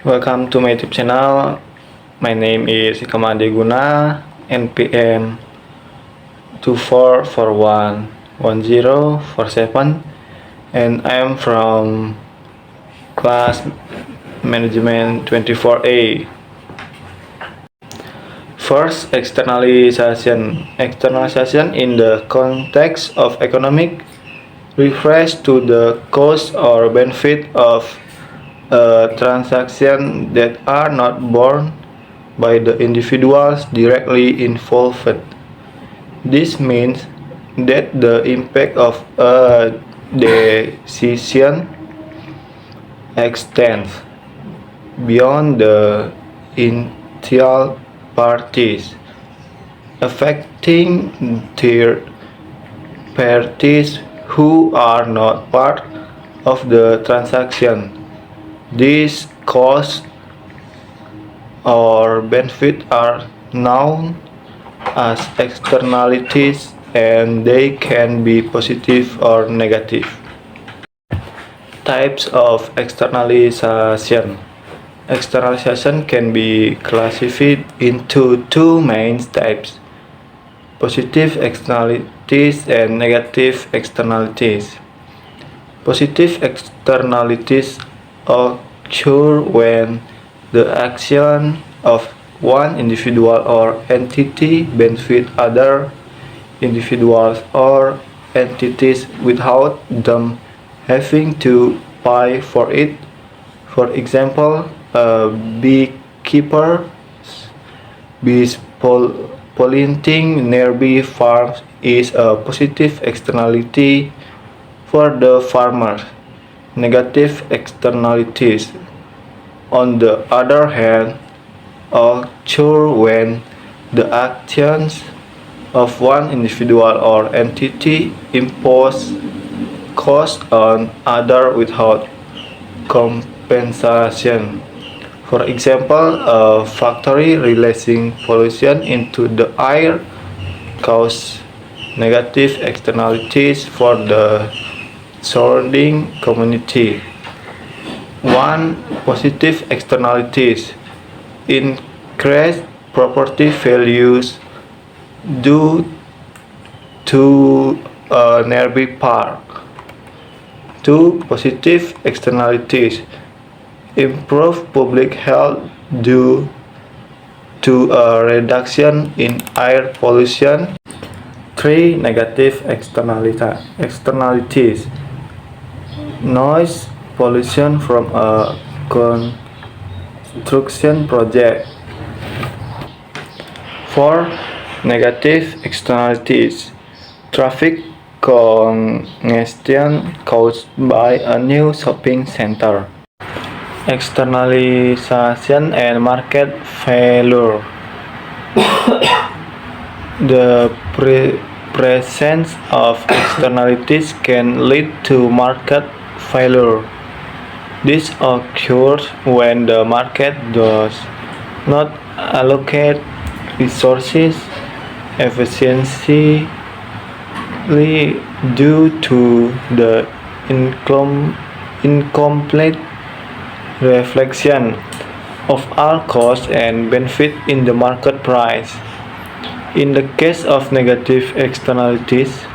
Welcome to my YouTube channel. My name is Ikamade Guna, NPM 24411047, and I am from class management 24A. First, externalization. Externalization in the context of economic refers to the cost or benefit of a transaction that are not borne by the individuals directly involved. This means that the impact of a decision extends beyond the initial parties, affecting third parties who are not part of the transaction. These costs or benefits are known as externalities, and they can be positive or negative. Types of externalization. Externalization can be classified into two main types: positive externalities and negative externalities. Positive externalities occur when the action of one individual or entity benefit other individuals or entities without them having to pay for it. For example, a beekeeper bees pollinating nearby farms is a positive externality for the farmer. Negative externalities, on the other hand, occur when the actions of one individual or entity impose cost on others without compensation. For example, a factory releasing pollution into the air causes negative externalities for the surrounding community. One positive externalities: increased property values due to a nearby park. Two positive externalities: improved public health due to a reduction in air pollution. Three negative externalities: noise pollution from a construction project. 4. Negative externalities: traffic congestion caused by a new shopping center. Externalization and market failure. The presence of externalities can lead to market failure. This occurs when the market does not allocate resources efficiently due to the incomplete reflection of all costs and benefits in the market price. In the case of negative externalities,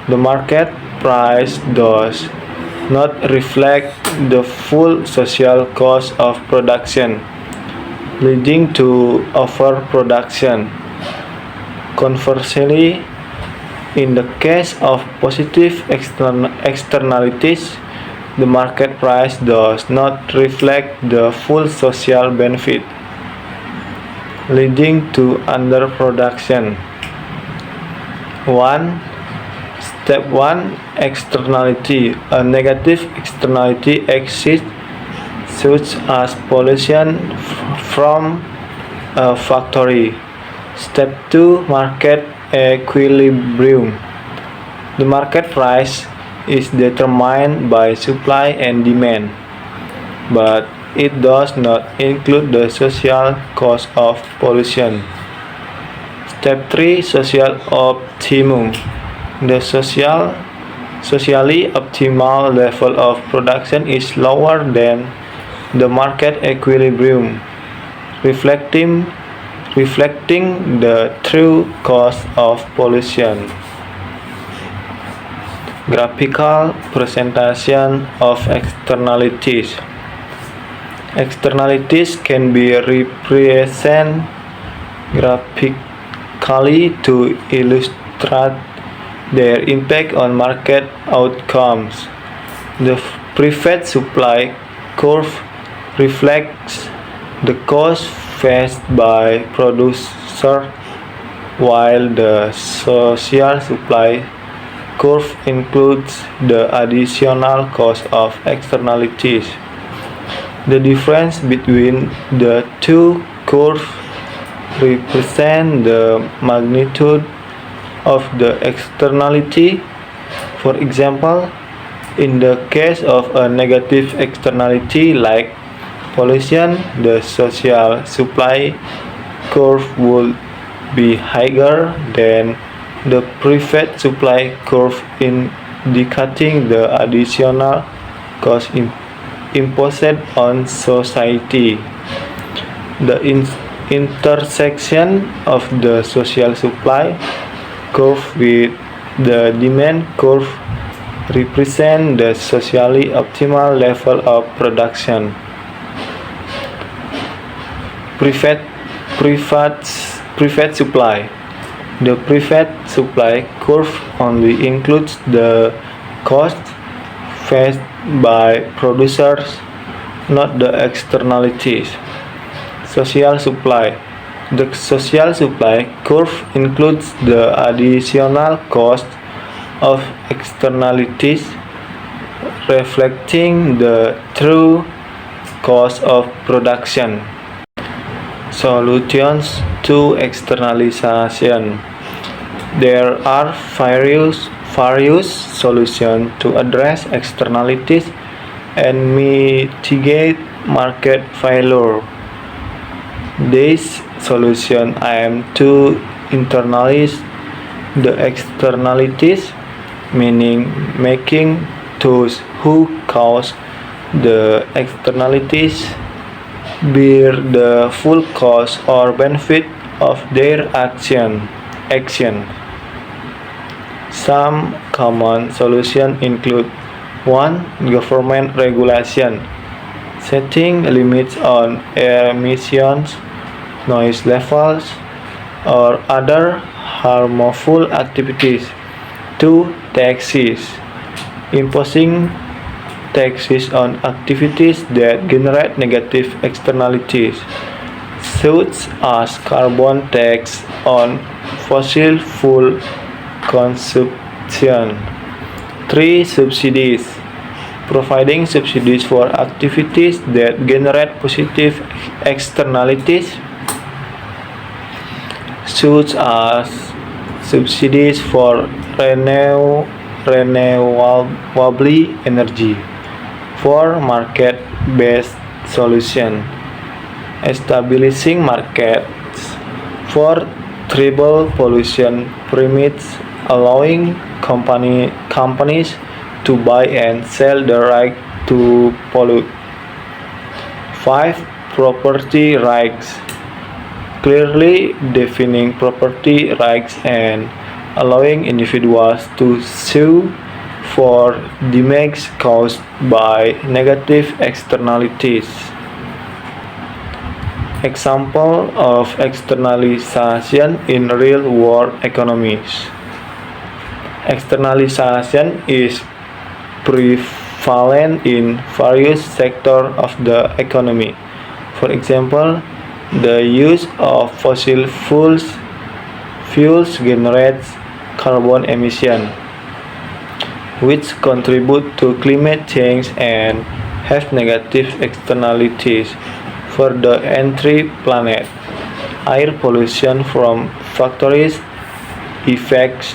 the market price does not reflect the full social cost of production, leading to overproduction. Conversely, in the case of positive externalities, the market price does not reflect the full social benefit, leading to underproduction. 1. Step 1. Externality. A negative externality exists, such as pollution from a factory. Step 2. Market equilibrium. The market price is determined by supply and demand, but it does not include the social cost of pollution. Step 3. Social optimum. The socially optimal level of production is lower than the market equilibrium, reflecting the true cost of pollution. Graphical presentation of externalities. Externalities can be represented graphically to illustrate their impact on market outcomes. The preferred supply curve reflects the cost faced by producers, while the social supply curve includes the additional cost of externalities. The difference between the two curves represents the magnitude of the externality. For example, in the case of a negative externality like pollution, the social supply curve would be higher than the preferred supply curve, indicating the additional cost imposed on society. The intersection of the social supply curve with the demand curve represent the socially optimal level of production. Preferred supply. The preferred supply curve only includes the cost faced by producers, not the externalities. Social supply. The social supply curve includes the additional cost of externalities, reflecting the true cost of production. Solutions to externalization. There are various solutions to address externalities and mitigate market failure. These solutions aim to internalize the externalities, meaning making those who cause the externalities bear the full cost or benefit of their action. Some common solutions include 1. Government regulation, setting limits on air emissions, noise levels, or other harmful activities. 2. Taxes, imposing taxes on activities that generate negative externalities, such as carbon tax on fossil fuel consumption. 3. Subsidies, providing subsidies for activities that generate positive externalities, such as subsidies for renewable energy. 4. Market-based solution, establishing markets for treatable pollution permits, allowing companies to buy and sell the right to pollute. 5. Property rights, clearly defining property rights and allowing individuals to sue for damage caused by negative externalities. Example of externalization in real-world economies. Externalization is prevalent in various sectors of the economy. For example, the use of fossil fuels generates carbon emission, which contribute to climate change and have negative externalities for the entire planet. Air pollution from factories affects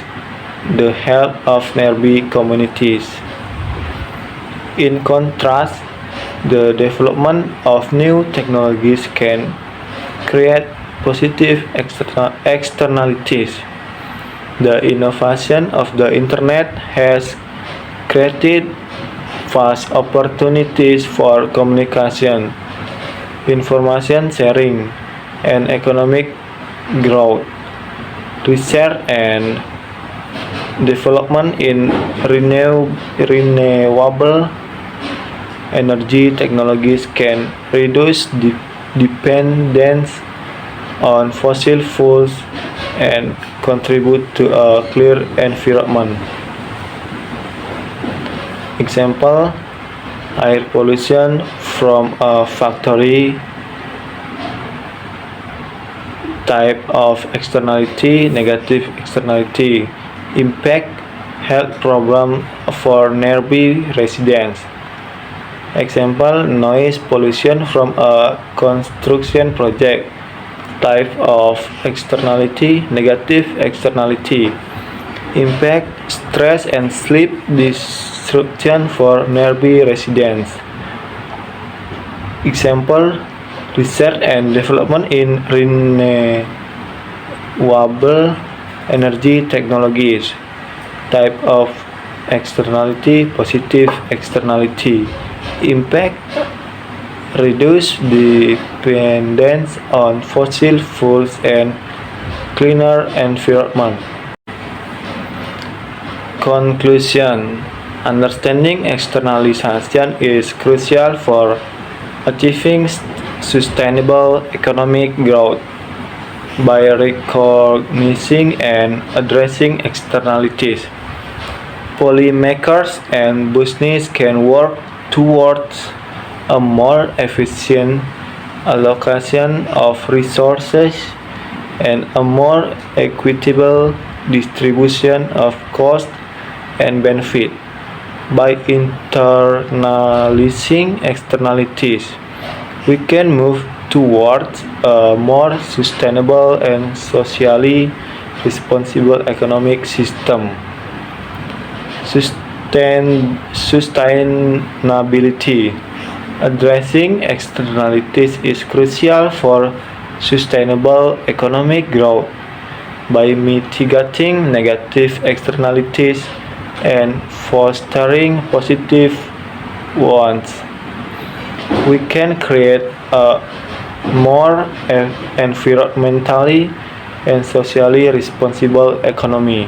the health of nearby communities. In contrast, the development of new technologies can create positive externalities. The innovation of the internet has created vast opportunities for communication, information sharing, and economic growth. Research and development in renewable energy technologies can reduce dependence on fossil fuels and contribute to a clear environment. Example, air pollution from a factory, type of externality, negative externality, impact health problem for nearby residents. Example, noise pollution from a construction project, type of externality, negative externality, impact stress and sleep disruption for nearby residents. Example, research and development in renewable energy technologies, type of externality, positive externality, impact reduce dependence on fossil fuels and cleaner environment. Conclusion: understanding externalization is crucial for achieving sustainable economic growth. By recognizing and addressing externalities, policymakers and business can work towards a more efficient allocation of resources and a more equitable distribution of cost and benefit. By internalizing externalities, we can move towards a more sustainable and socially responsible economic system. Sustainability. Addressing externalities is crucial for sustainable economic growth. By mitigating negative externalities and fostering positive ones, we can create a more environmentally and socially responsible economy.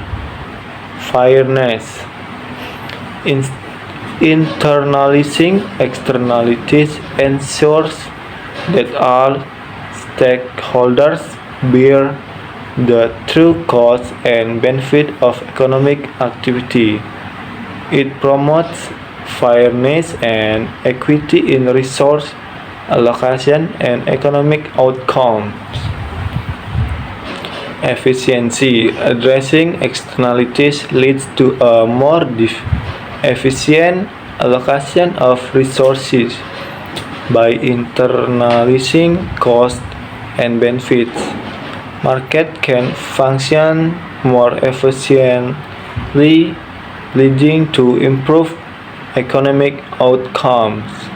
Fairness. Internalizing externalities ensures that all stakeholders bear the true cost and benefit of economic activity. It promotes fairness and equity in resource allocation and economic outcomes. Efficiency. Addressing externalities leads to a more efficient allocation of resources. By internalizing costs and benefits, market can function more efficiently, leading to improved economic outcomes.